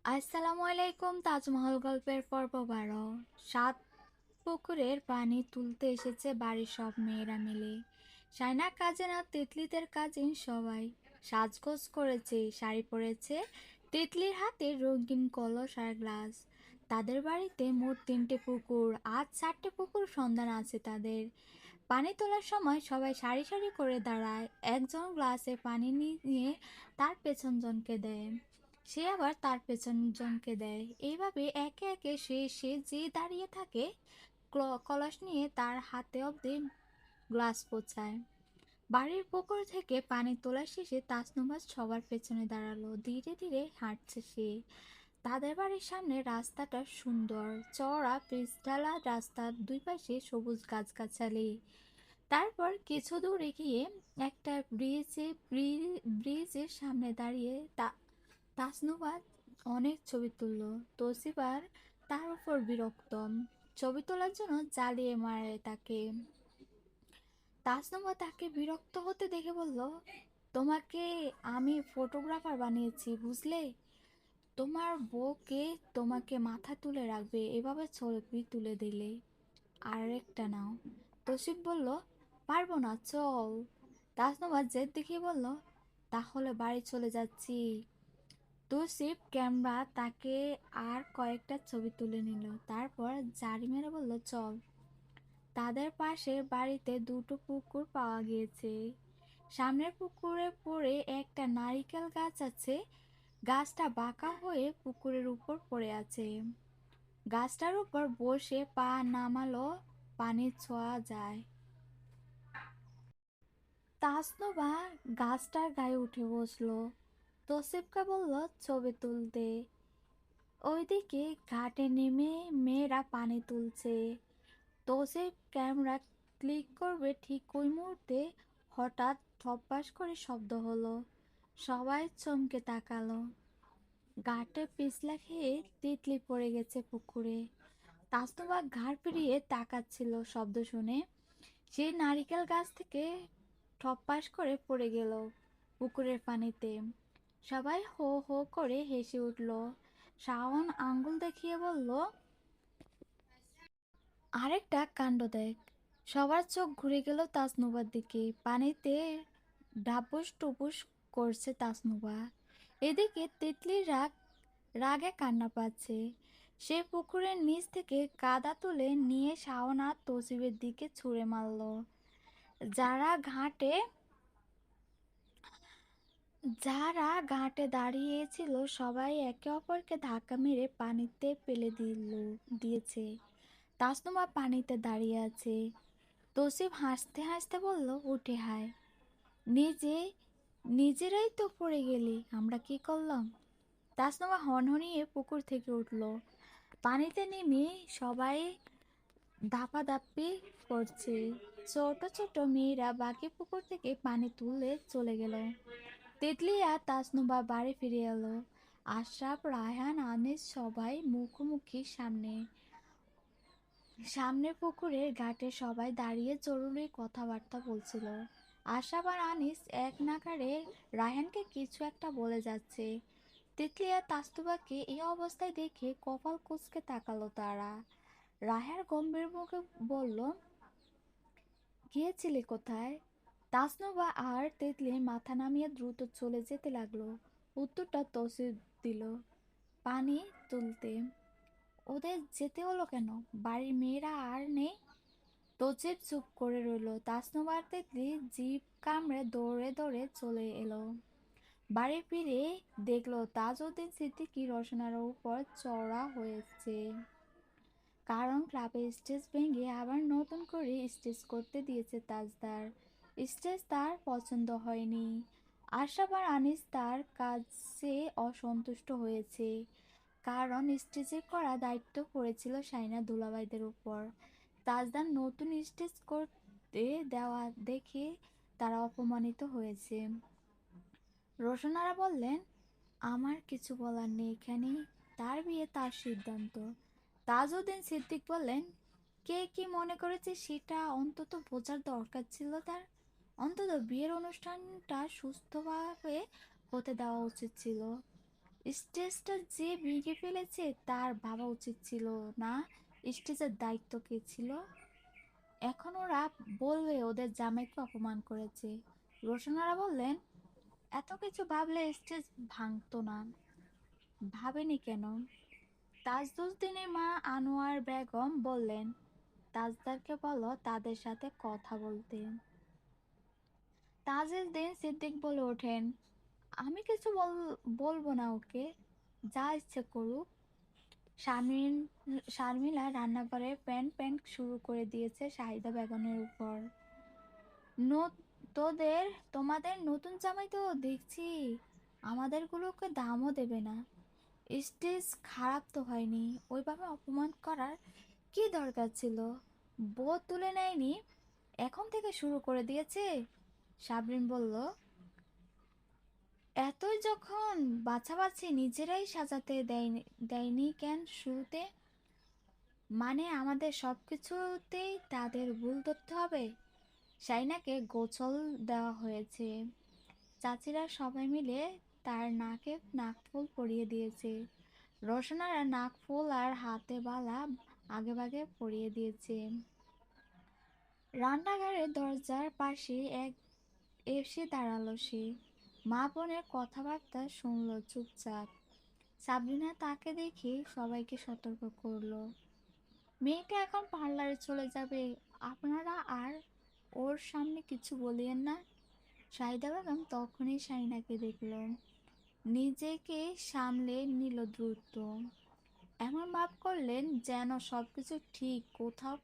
আসসালামু আলাইকুম। তাজমহল গল্পের পর্ব ১২। সাত পুকুরের পানি তুলতে এসেছে বাড়ির সব মেয়েরা মিলে। সাইনা কাজিন আর তিতলিদের কাজিন সবাই সাজগোজ করেছে, শাড়ি পরেছে, তিতলির হাতে রঙিন কলস আর গ্লাস। তাদের বাড়িতে মোট ৩টে পুকুর, আজ ৪টে পুকুর সন্ধান আছে তাদের। পানি তোলার সময় সবাই সারি সারি করে দাঁড়ায়, একজন গ্লাসে পানি নিয়ে তার পেছন জনকে দেয়, সে আবার তার পেছন জনকে দেয়। এইভাবে একে একে সে যে দাঁড়িয়ে থাকে কলস নিয়ে তার হাতে অবধি গ্লাস পৌঁছায়। বাড়ির পুকুর থেকে পানি তোলা শেষে তাসনুবাজ সবার পেছনে দাঁড়ালো, ধীরে ধীরে হাঁটছে সে। তাদের বাড়ির সামনে রাস্তাটা সুন্দর, চওড়া পিচঢালা, রাস্তার দুই পাশে সবুজ গাছগাছালি। তারপর কিছু দূর এগিয়ে একটা ব্রিজের সামনে দাঁড়িয়ে তাসনুবাদ অনেক ছবি তুলল। তোসিবার তার উপর বিরক্ত, ছবি তোলার জন্য জ্বালিয়ে মারে তাকে। তাসনুবা তাকে বিরক্ত হতে দেখে বলল, তোমাকে আমি ফটোগ্রাফার বানিয়েছি বুঝলে, তোমার বউকে তোমাকে মাথা তুলে রাখবে, এভাবে ছবি তুলে দিলে। আর একটা নাও। তৌসিফ বলল, পারবো না, চল। তাসনুবা জেদ দেখিয়ে বলল, তাহলে বাড়ি চলে যাচ্ছি। তৌসিফ ক্যামেরা তাকে আর কয়েকটা ছবি তুলে নিল, তারপর জারি মেরে বলল, চল। তাদের পাশের বাড়িতে দুটো পুকুর পাওয়া গিয়েছে। সামনের পুকুরে পড়ে একটা নারিকেল গাছ আছে, গাছটা বাঁকা হয়ে পুকুরের উপর পড়ে আছে। গাছটার উপর বসে পা নামালো পানি ছোঁয়া যায়। তাসনুবা গাছটার গায়ে উঠে বসলো। তৌসিফকে বলল, ছবি তুলতে। ওইদিকে ঘাটে নেমে মেয়েরা পানি তুলছে। তৌসিফ ক্যামেরা ক্লিক করবে ঠিক ওই মুহূর্তে হঠাৎ ধপাস করে শব্দ হলো। সবাই চমকে তাকালো। ঘাটে পিছলা খেয়ে তিতলি পড়ে গেছে পুকুরে। তাসনুবা ঘাড় ফিরিয়ে তাকাচ্ছিল শব্দ শুনে। সেই নারিকেল গাছ থেকে ঠপাস করে পড়ে গেল পুকুরের পানিতে। সবাই হো হো করে হেসে উঠল। শাওন আঙ্গুল দেখিয়ে বলল, আরেকটা কাণ্ড দেখ। সবার চোখ ঘুরে গেল তাসনুবার দিকে। পানিতে ডাবুস টুবুস করছে তাসনুবা। এদিকে তিতলির রাগে কান্না পাচ্ছে। সে পুকুরের নিচ থেকে কাদা তুলে নিয়ে শাওন আর তৌসিফের দিকে ছুঁড়ে মারল। যারা ঘাটে যারা ঘাটে দাঁড়িয়েছিল সবাই একে অপরকে ধাক্কা মেরে পানিতে ফেলে দিয়েছে। তাসনুমা পানিতে দাঁড়িয়ে আছে। তৌসিফ হাসতে হাসতে বলল, উঠে হায়, নিজেরাই তো পড়ে গেলি, আমরা কি করলাম। তাসনুমা হনহনিয়ে পুকুর থেকে উঠল। পানিতে নেমে সবাই দাপাদাপি করছে। ছোট ছোট মেয়েরা বাকি পুকুর থেকে পানি তুলে চলে গেল। তিতলি আর তাসনুবা বাড়ি ফিরে এলো। আশরাফ, রায়হান, আনিস সবাই মুখোমুখি সামনের পুকুরের ঘাটে সবাই দাঁড়িয়ে জরুরি কথাবার্তা বলছিল। আশরাফ আর আনিস এক নাগাড়ে রায়হানকে কিছু একটা বলে যাচ্ছে। তিতলি আর তাসনুবাকে এই অবস্থায় দেখে কপাল কুঁচকে তাকালো তারা। রায়হান গম্ভীর মুখে বলল, গিয়েছিলে কোথায়? তাসনুবা আর তিতলি মাথা নামিয়ে দ্রুত চলে যেতে লাগলো। উত্তরটা তৌসিফ দিল, পানি তুলতে। ওদের যেতে হলো কেন? বাড়ির মেয়েরা আর নেই? তৌসিফ চুপ করে রইল। তাসনুবা আর তিতলি জিভ কামড়ে দৌড়ে দৌড়ে চলে এলো। বাড়ি ফিরে দেখলো তাজউদ্দিন সিদ্দিকী রোশনার উপর চড়া হয়েছে, কারণ ক্লাবের স্টেজ ভেঙে আবার নতুন করে স্টেজ করতে দিয়েছে তাজদার। স্টেজ তার পছন্দ হয়নি। আশরাফ আর আনিস তার কাজে অসন্তুষ্ট হয়েছে, কারণ স্টেজে করা দায়িত্ব পড়েছিল সাইনা দুলাভাইদের উপর। তাজদার নতুন স্টেজ করতে দেওয়া দেখে তারা অপমানিত হয়েছে। রোশনারা বললেন, আমার কিছু বলার নেই, এখানে তার বিয়ে, তার সিদ্ধান্ত। তাজউদ্দিন সিদ্দিক বললেন, কে কি মনে করেছে সেটা অন্তত বোঝার দরকার ছিল তার। অন্তত বিয়ের অনুষ্ঠানটা সুস্থভাবে হতে দেওয়া উচিত ছিল। স্টেজটা যে ভেঙে ফেলেছে তার ভাবা উচিত ছিল না স্টেজের দায়িত্ব কে ছিল। এখন ওরা বলবে ওদের জামাইকে অপমান করেছে। রোশনারা বললেন, এত কিছু ভাবলে স্টেজ ভাঙতো না। ভাবেনি কেন? তাজউদ্দিনের মা আনোয়ার বেগম বললেন, তাজদারকে বলো তাদের সাথে কথা বলতে। তাজউদ্দিন সিদ্দিক বলে ওঠেন, আমি কিছু বলবো না, ওকে যা ইচ্ছে করুক। শারমিন শারমিলা রান্নাঘরে প্যান শুরু করে দিয়েছে শাহিদা বেগমের উপর। তোদের তোমাদের নতুন জামাই তো দেখছি আমাদেরগুলোকে দামও দেবে না। স্টেজ খারাপ তো হয়নি, ওইভাবে অপমান করার কি দরকার ছিল? বউ তুলে নেয়নি, এখন থেকে শুরু করে দিয়েছে। সাবরিন বলল, এতই যখন বাছাবাছি নিজেরাই সাজাতে দেয়নি কেন শুরুতে? মানে আমাদের সবকিছুতেই তাদের ভুল ধরতে হবে? শাইনাকে গোসল দেওয়া হয়েছে, চাচিরা সবাই মিলে তার নাকে নাকফুল পরিয়ে দিয়েছে। রোশনারা নাকফুল আর হাতে বালা আগেভাগে পরিয়ে দিয়েছে। রান্নাঘরের দরজার পাশে এসে দাঁড়ালো সে। মা বোনের কথাবার্তা শুনলো চুপচাপ। সাবরিনা তাকে দেখে সবাইকে সতর্ক করলো, মেয়েটা এখন পার্লারে চলে যাবে, আপনারা আর ওর সামনে কিছু বলিয়েন না। শাহিদা বেগম তখনই শাহিনাকে দেখল, নিজেকে সামলে নিল দ্রুত। এমন ভাব করলেন যেন সবকিছু ঠিক, কোথাও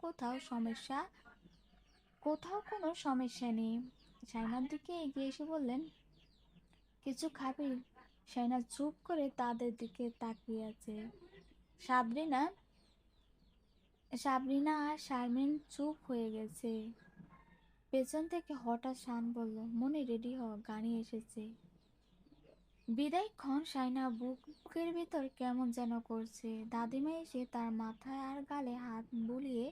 কোনো সমস্যা নেই। শাইনার দিকে এগিয়ে এসে বললেন, কিছু খাবি? শাইনা চুপ করে তাদের দিকে তাকিয়ে আছে। সাবরিনা সাবরিনা আর শারমিন চুপ হয়ে গেছে। পেছন থেকে হঠাৎ শান বলল, মনে রেডি হ, গাড়ি এসেছে। বিদায়ক্ষণ শাইনা বুকের ভিতর কেমন যেন করছে। দাদিমা এসে তার মাথায় আর গালে হাত বুলিয়ে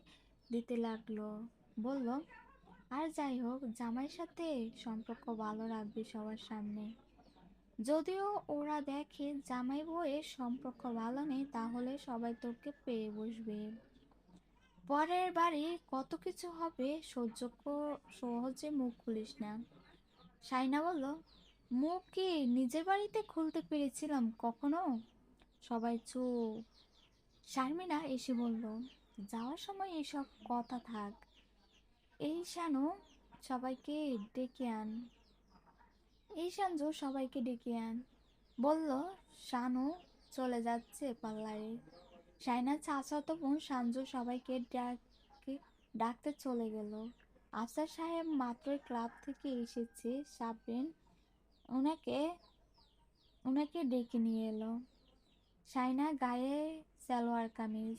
দিতে লাগলো। বলল, আর যাই হোক, জামাইয়ের সাথে সম্পর্ক ভালো রাখবি সবার সামনে। যদিও ওরা দেখে জামাই বউয়ের সম্পর্ক ভালো নেই, তাহলে সবাই তোকে পেয়ে বসবে। পরের বাড়ি কত কিছু হবে, সহজে মুখ খুলিস না। শাইনা বলল, মুখ কি নিজের বাড়িতে খুলতে পেরেছিলাম কখনো? সবাই চুপ। শারমিনা এসে বলল, যাওয়ার সময় এসব কথা থাক। এই শানু সবাইকে ডেকে আন এই সাঞ্জু সবাইকে ডেকে আন। বলল, শানু চলে যাচ্ছে পার্লারে। শাইনার চাচাতো বোন সাঞ্জু সবাইকে ডাকতে চলে গেল। আফসার সাহেব মাত্রই ক্লাব থেকে এসেছে, সাবরিন ওনাকে ওনাকে ডেকে নিয়ে এলো। শাইনা গায়ে সালোয়ার কামিজ,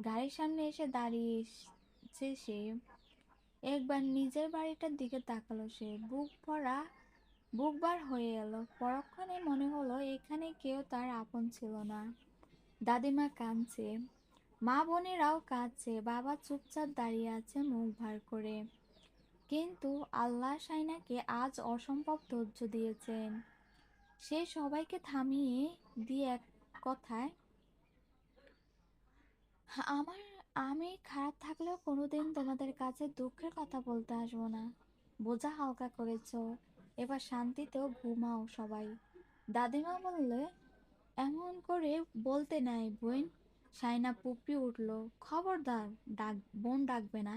গাড়ির সামনে এসে দাঁড়িয়েছে সে। একবার নিজের বাড়িটার দিকে তাকালো সে, বুক বার হয়ে এলো। পরক্ষণে মনে হলো এখানে কেউ তার আপন ছিল না। দাদিমা কাঁদছে, মা বোনেরাও কাঁদছে, বাবা চুপচাপ দাঁড়িয়ে আছে মুখ ভার করে। কিন্তু আল্লাহ শাইনাকে আজ অসম্ভব ধৈর্য দিয়েছেন। সে সবাইকে থামিয়ে দিয়ে এক কথায়, আমার আমি খারাপ থাকলেও কোনোদিন তোমাদের কাছে দুঃখের কথা বলতে আসবো না। বোঝা হালকা করেছ, এবার শান্তিতেও ঘুমাও সবাই। দাদিমা বললে, এমন করে বলতে নাই বোন। শাইনা পুপড়ি উঠল, খবরদার, বোন ডাকবে না।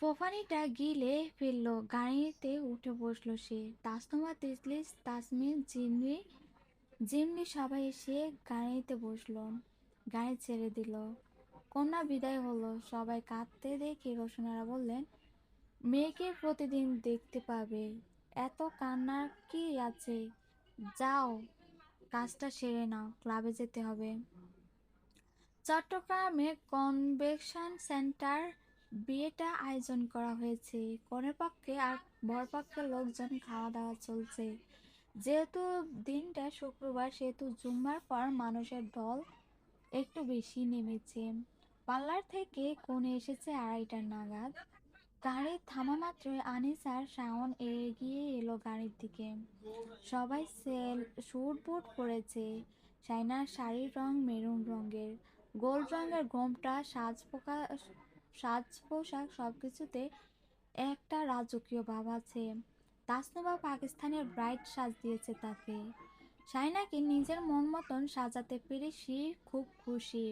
ফোফানিটা গিলে ফেললো। গাড়িতে উঠে বসলো সে। তাসনুমা, তিসলিস, তাসমিন, জিমলি সবাই এসে গাড়িতে বসলো। গাড়ি ছেড়ে দিল। কন্যা বিদায় হলো। সবাই কাঁদতে দেখে রোশনারা বললেন, মেয়েকে প্রতিদিন দেখতে পাবে, এত কান্নার কি আছে? যাও, কাজটা সেরে নাও, ক্লাবে যেতে হবে। চট্টগ্রামে কনভেনশন সেন্টার বিয়েটা আয়োজন করা হয়েছে। কনের পক্ষে আর বরপক্ষের লোকজন খাওয়া দাওয়া চলছে। যেহেতু দিনটা শুক্রবার, সেহেতু জুম্মার পর মানুষের ঢল একটু বেশি নেমেছে। পার্লার থেকে কনে এসেছে 2:30 নাগাদ। গাড়ি থামা মাত্রই আনিস আর শাওন এগিয়ে এলো গাড়ির দিকে। সবাই স্যুট বুট পরেছে। শাইনার শাড়ির রং মেরুন রঙের, গোল্ড রঙের ঘোমটা, সাজ পোশাক সবকিছুতে একটা রাজকীয় ভাব আছে। তাসনুবা পাকিস্তানের ব্রাইড সাজ দিয়েছে তাকে। শাইনাকে নিজের মন মতন সাজাতে পেরে সে খুব খুশি।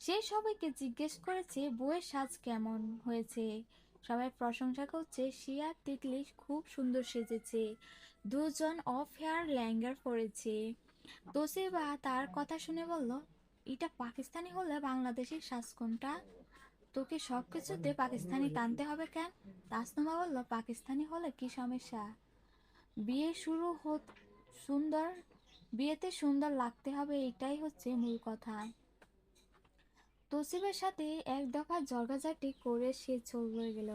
সে সবাইকে জিজ্ঞেস করেছে বউয়ের সাজ কেমন হয়েছে। সবাই প্রশংসা করছে সে আর তিতলি খুব সুন্দর সেজেছে। দুজন অফ হেয়ার লেহেঙ্গা পরেছে। তোসিবা তার কথা শুনে বলল, এটা পাকিস্তানি হলে বাংলাদেশি সাজ কোনটা? তোকে সবকিছুতে পাকিস্তানি টানতে হবে কেন? তাসনুমা বলল, পাকিস্তানি হলে কি সমস্যা? বিয়ে শুরু সুন্দর, বিয়েতে সুন্দর লাগতে হবে, এটাই হচ্ছে মূল কথা। তসিবের সাথে এক দফা ঝগড়াঝাটি করে সে চলে গেল।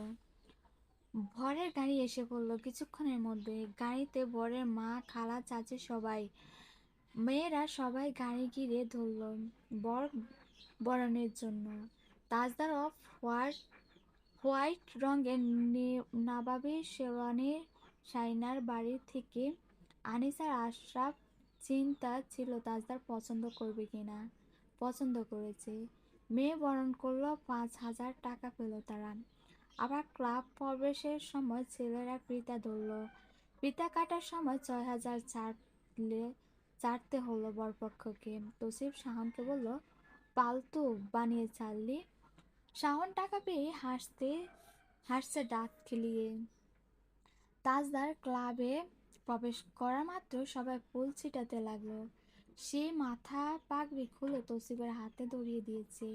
বরের গাড়ি এসে পড়ল কিছুক্ষণের মধ্যে। গাড়িতে বরের মা, খালা, চাচি সবাই। মেয়েরা সবাই গাড়ি ঘিরে ধরল বর বরণের জন্য। তাজদার অফ হোয়াইট রঙের নাবাবি শেরওয়ানির শাইনার বাড়ি থেকে আনিস আর আশরাফ চিন্তা ছিল তাজদার পছন্দ করবে কিনা। পছন্দ করেছে। মেয়ে বরণ করলো, 5,000 টাকা পেল তারা। আবার ক্লাব প্রবেশের সময় ছেলেরা ফিতা ধরল। ফিতা কাটার সময় 6,000 চাটতে হলো বরপক্ষকে। তসিফ শাহনকে বলল, পালতু বানিয়ে ছাড়লি। শাওন টাকা পেয়ে হাসছে দাঁত খিলিয়ে। তাজদার ক্লাবে প্রবেশ করা মাত্র সবাই ফুল ছিটাতে লাগলো। সে মাথা পাগড়ি খুলে তসিবের হাতে ধরিয়ে দিয়েছে।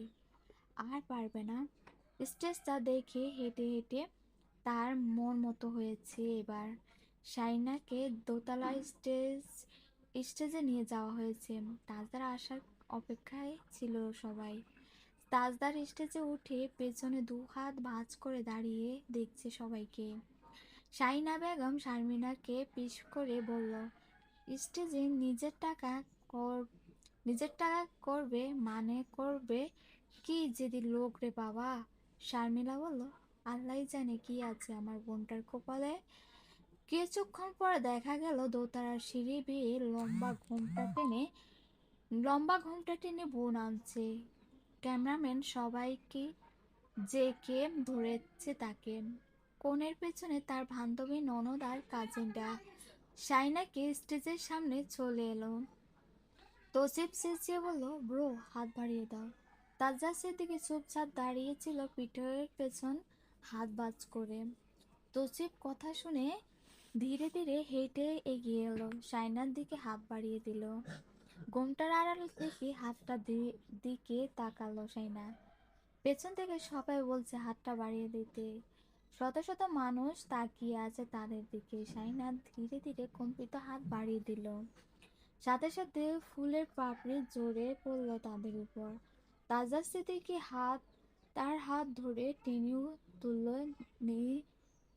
আর পারবে না। স্টেজটা দেখে হেঁটে হেঁটে তার মন মতো হয়েছে এবার। শাইনাকে দোতলায় স্টেজে নিয়ে যাওয়া হয়েছে। তাজদার আসার অপেক্ষায় ছিল সবাই। তাজদার স্টেজে উঠে পেছনে 2 হাত ভাঁজ করে দাঁড়িয়ে দেখছে সবাইকে। শাহিনা বেগম শারমিনাকে পিছ করে বলল, স্টেজে নিজের টাকা করবে মানে করবে কি জেদি লোক রে বাবা। শারমিলা বলল, আল্লাহই জানে কি আছে আমার বোনটার কপালে। কিছুক্ষণ পরে দেখা গেল দোতলার সিঁড়ি বেয়ে লম্বা ঘোমটা টেনে বোন আনছে। ক্যামেরাম্যান সবাইকে যে কে ধরেছে তাকে। কোণের পেছনে তার বান্ধবী, ননদ আর কাজিনরা। শাইনাকে স্টেজের সামনে চলে এলো। তসিফ চেঁচিয়ে বলল, ব্রো হাত বাড়িয়ে দাও। তাজা সেদিকে চুপচাপ দাঁড়িয়েছিল পিঠের পেছন হাত বাজ করে। তসিফ কথা শুনে ধীরে ধীরে হেঁটে এগিয়ে এলো, শাইনার দিকে হাত বাড়িয়ে দিল। ঘোমটার আড়াল থেকে হাতটা দিকে তাকালো শাইনা। পেছন থেকে সবাই বলছে হাতটা বাড়িয়ে দিতে। শত শত মানুষ তাকিয়ে আছে তাদের দিকে। শাইনা ধীরে ধীরে কম্পিত হাত বাড়িয়ে দিল। সাথে সাথে ফুলের পাপড়ি জোরে পড়ল তাদের উপর। তাজা স্মৃতিকে তার হাত ধরে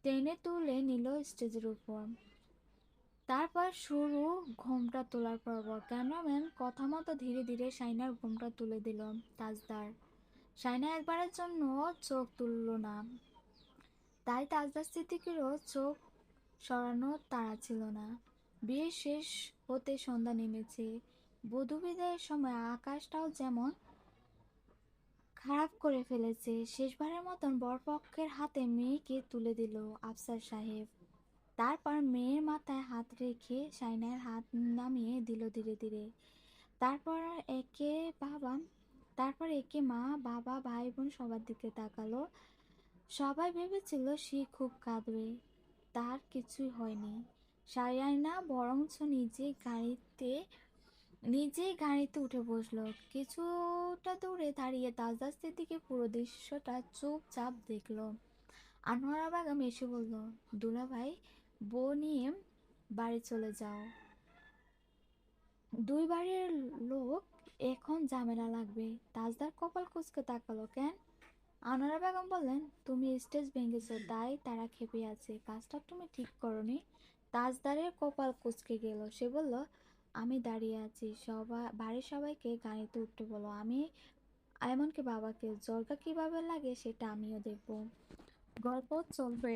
টেনে তুলে নিল স্টেজের উপর। তারপর শুরু ঘোমটা তোলার পর্ব। ক্যামেরাম্যান কথা মতো ধীরে ধীরে শাইনার ঘোমটা তুলে দিল তাজদার। শাইনা একবারের জন্য চোখ তুলল না। তাই তাজদার সিদ্দিকীরও চোখ সরানোর তাড়া ছিল না। বিয়ে শেষ হতে সন্ধ্যা নেমেছে। বধূ বিদায়ের সময় আকাশটাও যেমন খারাপ করে ফেলেছে। শেষবারের মতন বরপক্ষের হাতে মেয়েকে তুলে দিল আফসার সাহেব। তারপর মেয়ের মাথায় হাত রেখে শাইনার হাত নামিয়ে দিল ধীরে ধীরে। তারপর একে মা, বাবা, ভাই বোন সবার দিকে তাকালো। সবাই ভেবেছিল সে খুব কাঁদবে। তার কিছুই হয়নি। শাইনা বরঞ্চ নিজেই গাড়িতে উঠে বসলো। কিছুটা দূরে দাঁড়িয়ে তাজদার দিকে পুরো দৃশ্যটা চুপচাপ দেখলো। আনোয়ারা বেগম এসে বলল, দুলাভাই, বউ নিয়ে বাড়ি চলে যাও। 2 বাড়ির লোক, এখন ঝামেলা লাগবে। তাজদার কপাল কুঁচকে তাকালো। কেন? আনোয়ারা বেগম বললেন, তুমি স্টেজ ভেঙেছো তাই তারা ক্ষেপে আছে, কাজটা তুমি ঠিক করনি। তাজদারের কপাল কুঁচকে গেল। সে বলল, আমি দাঁড়িয়ে আছি, বাড়ির সবাইকে গাড়িতে উঠতে বলো, এমনকি বাবাকে। জর্গা কিভাবে লাগে সেটা আমিও দেখব। গল্প চলবে।